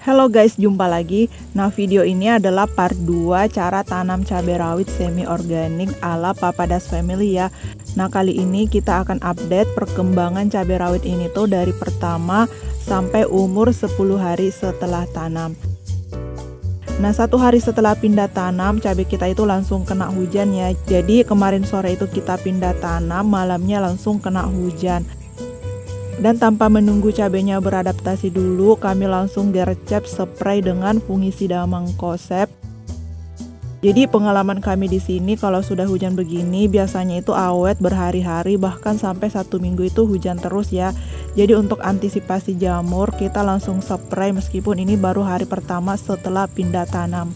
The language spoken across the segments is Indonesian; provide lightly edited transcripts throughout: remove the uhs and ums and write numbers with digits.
Halo guys, jumpa lagi. Nah, video ini adalah part 2 cara tanam cabai rawit semi organik ala Papadas Family ya. Nah, kali ini kita akan update perkembangan cabai rawit ini tuh dari pertama sampai umur 10 hari setelah tanam. Nah, 1 hari setelah pindah tanam, cabai kita itu langsung kena hujan ya. Jadi kemarin sore itu kita pindah tanam, malamnya langsung kena hujan. Dan tanpa menunggu cabenya beradaptasi dulu, kami langsung gercep spray dengan fungisida mangkosep. Jadi pengalaman kami di sini kalau sudah hujan begini biasanya itu awet berhari-hari, bahkan sampai 1 minggu itu hujan terus ya. Jadi untuk antisipasi jamur kita langsung spray meskipun ini baru hari pertama setelah pindah tanam.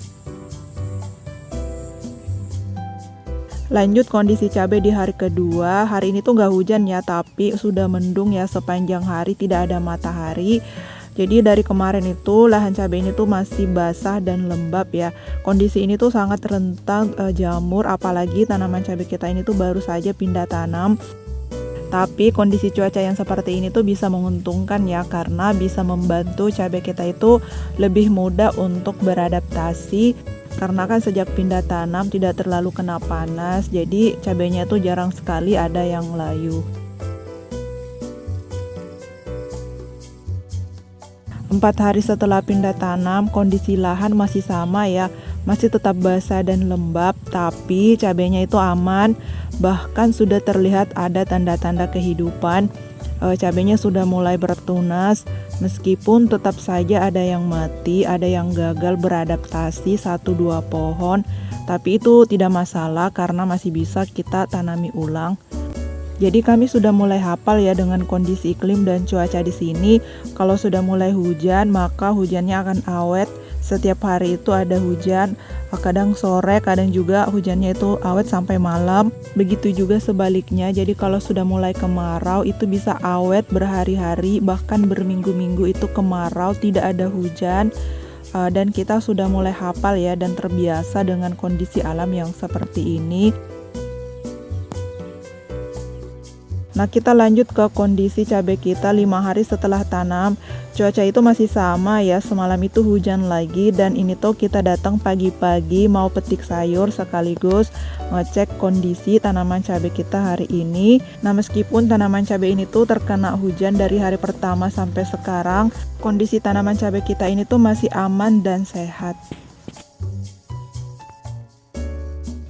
Lanjut kondisi cabai di hari kedua. Hari ini tuh nggak hujan ya, tapi sudah mendung ya sepanjang hari, tidak ada matahari. Jadi dari kemarin itu lahan cabai ini tuh masih basah dan lembab ya. Kondisi ini tuh sangat rentan jamur, apalagi tanaman cabai kita ini tuh baru saja pindah tanam. Tapi kondisi cuaca yang seperti ini tuh bisa menguntungkan ya, karena bisa membantu cabai kita itu lebih mudah untuk beradaptasi. Karena kan sejak pindah tanam tidak terlalu kena panas, jadi cabainya tuh jarang sekali ada yang layu. 4 hari setelah pindah tanam, kondisi lahan masih sama ya, masih tetap basah dan lembab, tapi cabainya itu aman, bahkan sudah terlihat ada tanda-tanda kehidupan. Cabainya sudah mulai bertunas, meskipun tetap saja ada yang mati, ada yang gagal beradaptasi 1-2 pohon, tapi itu tidak masalah karena masih bisa kita tanami ulang. Jadi kami sudah mulai hafal ya dengan kondisi iklim dan cuaca di sini. Kalau sudah mulai hujan, maka hujannya akan awet. Setiap hari itu ada hujan, kadang sore, kadang juga hujannya itu awet sampai malam. Begitu juga sebaliknya, jadi kalau sudah mulai kemarau itu bisa awet berhari-hari, bahkan berminggu-minggu itu kemarau, tidak ada hujan. Dan kita sudah mulai hafal ya dan terbiasa dengan kondisi alam yang seperti ini. Nah, kita lanjut ke kondisi cabai kita 5 hari setelah tanam. Cuaca itu masih sama ya, semalam itu hujan lagi, dan ini tuh kita datang pagi-pagi mau petik sayur sekaligus ngecek kondisi tanaman cabai kita hari ini. Nah, meskipun tanaman cabai ini tuh terkena hujan dari hari pertama sampai sekarang, kondisi tanaman cabai kita ini tuh masih aman dan sehat.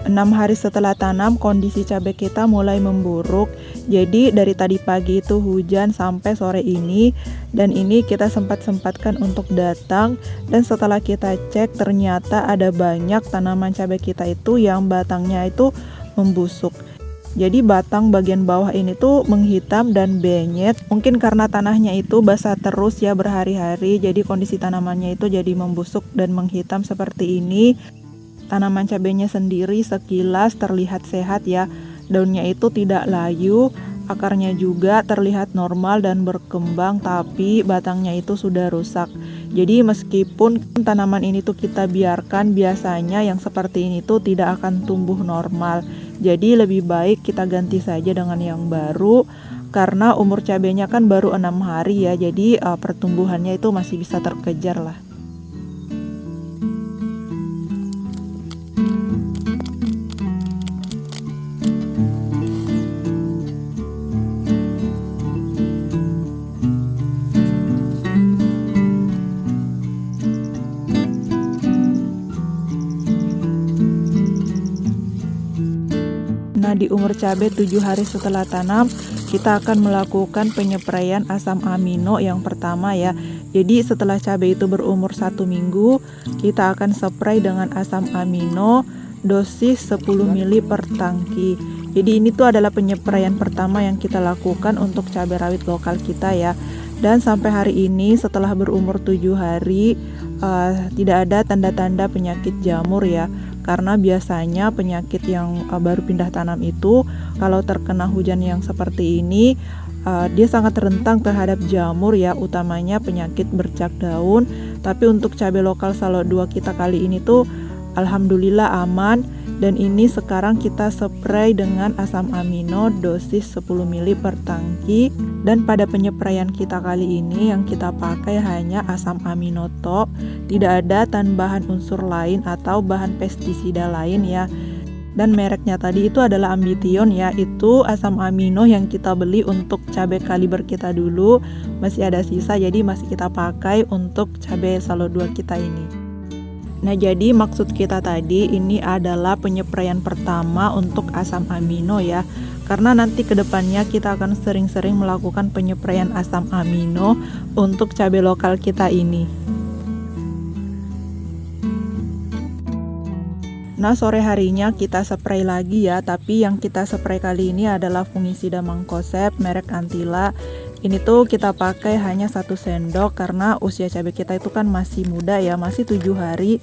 6 hari setelah tanam, kondisi cabai kita mulai memburuk. Jadi dari tadi pagi itu hujan sampai sore ini, dan ini kita sempat-sempatkan untuk datang, dan setelah kita cek ternyata ada banyak tanaman cabai kita itu yang batangnya itu membusuk. Jadi batang bagian bawah ini tuh menghitam dan benyet, mungkin karena tanahnya itu basah terus ya berhari-hari, jadi kondisi tanamannya itu jadi membusuk dan menghitam seperti ini. Tanaman cabainya sendiri sekilas terlihat sehat ya, daunnya itu tidak layu, akarnya juga terlihat normal dan berkembang, tapi batangnya itu sudah rusak. Jadi meskipun tanaman ini tuh kita biarkan, biasanya yang seperti ini tuh tidak akan tumbuh normal. Jadi lebih baik kita ganti saja dengan yang baru, karena umur cabainya kan baru 6 hari ya, jadi pertumbuhannya itu masih bisa terkejar lah. Nah, di umur cabai 7 hari setelah tanam, kita akan melakukan penyepraian asam amino yang pertama ya. Jadi setelah cabai itu berumur 1 minggu, kita akan spray dengan asam amino dosis 10 ml per tangki. Jadi ini tuh adalah penyepraian pertama yang kita lakukan untuk cabai rawit lokal kita ya. Dan sampai hari ini setelah berumur 7 hari, tidak ada tanda-tanda penyakit jamur ya. Karena biasanya penyakit yang baru pindah tanam itu kalau terkena hujan yang seperti ini, dia sangat rentan terhadap jamur ya, utamanya penyakit bercak daun. Tapi untuk cabai lokal Salo 2 kita kali ini tuh alhamdulillah aman. Dan ini sekarang kita spray dengan asam amino dosis 10 ml per tangki. Dan pada penyepraian kita kali ini yang kita pakai hanya asam amino tok, tidak ada tambahan unsur lain atau bahan pestisida lain ya. Dan mereknya tadi itu adalah Ambition ya, itu asam amino yang kita beli untuk cabai kaliber kita dulu, masih ada sisa jadi masih kita pakai untuk cabai Salo 2 kita ini. Nah, jadi maksud kita tadi ini adalah penyepraian pertama untuk asam amino ya. Karena nanti kedepannya kita akan sering-sering melakukan penyepraian asam amino untuk cabai lokal kita ini. Nah, sore harinya kita spray lagi ya, tapi yang kita spray kali ini adalah fungisida Mancozeb merek Antila. Ini tuh kita pakai hanya 1 sendok karena usia cabai kita itu kan masih muda ya, masih 7 hari.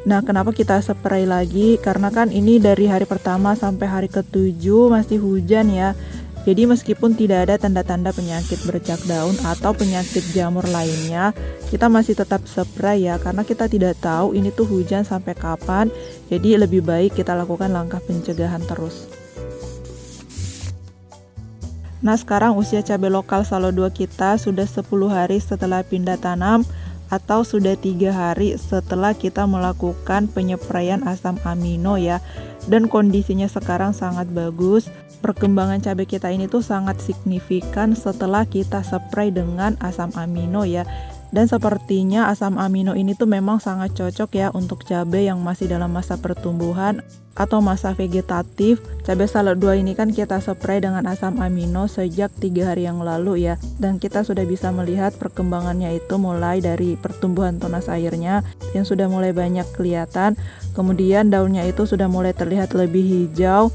Nah, kenapa kita spray lagi? Karena kan ini dari hari pertama sampai hari ke-7 masih hujan ya. Jadi meskipun tidak ada tanda-tanda penyakit bercak daun atau penyakit jamur lainnya, kita masih tetap spray ya, karena kita tidak tahu ini tuh hujan sampai kapan. Jadi lebih baik kita lakukan langkah pencegahan terus. Nah, sekarang usia cabai lokal Salo 2 kita sudah 10 hari setelah pindah tanam atau sudah 3 hari setelah kita melakukan penyepraian asam amino ya. Dan kondisinya sekarang sangat bagus. Perkembangan cabai kita ini tuh sangat signifikan setelah kita spray dengan asam amino ya. Dan sepertinya asam amino ini tuh memang sangat cocok ya untuk cabai yang masih dalam masa pertumbuhan atau masa vegetatif. Cabai Salo 2 ini kan kita spray dengan asam amino sejak 3 hari yang lalu ya. Dan kita sudah bisa melihat perkembangannya itu mulai dari pertumbuhan tunas airnya yang sudah mulai banyak kelihatan. Kemudian daunnya itu sudah mulai terlihat lebih hijau.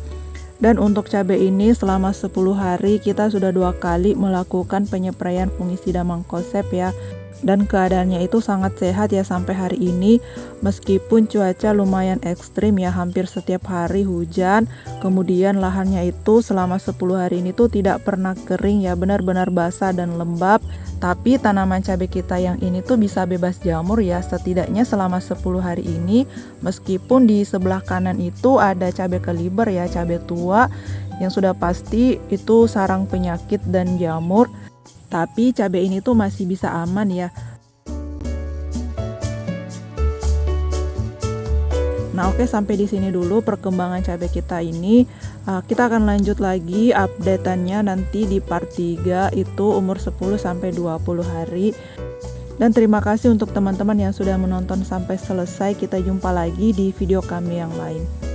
Dan untuk cabai ini selama 10 hari kita sudah 2 kali melakukan penyepraian fungisida Mancozeb ya. Dan keadaannya itu sangat sehat ya sampai hari ini, meskipun cuaca lumayan ekstrim ya, hampir setiap hari hujan. Kemudian lahannya itu selama 10 hari ini tuh tidak pernah kering ya, benar-benar basah dan lembab. Tapi tanaman cabai kita yang ini tuh bisa bebas jamur ya, setidaknya selama 10 hari ini. Meskipun di sebelah kanan itu ada cabai kaliber ya, cabai tua yang sudah pasti itu sarang penyakit dan jamur. Tapi cabai ini tuh masih bisa aman ya. Nah, oke, sampai di sini dulu perkembangan cabai kita ini. Kita akan lanjut lagi update-annya nanti di part 3 itu umur 10 sampai 20 hari. Dan terima kasih untuk teman-teman yang sudah menonton sampai selesai. Kita jumpa lagi di video kami yang lain.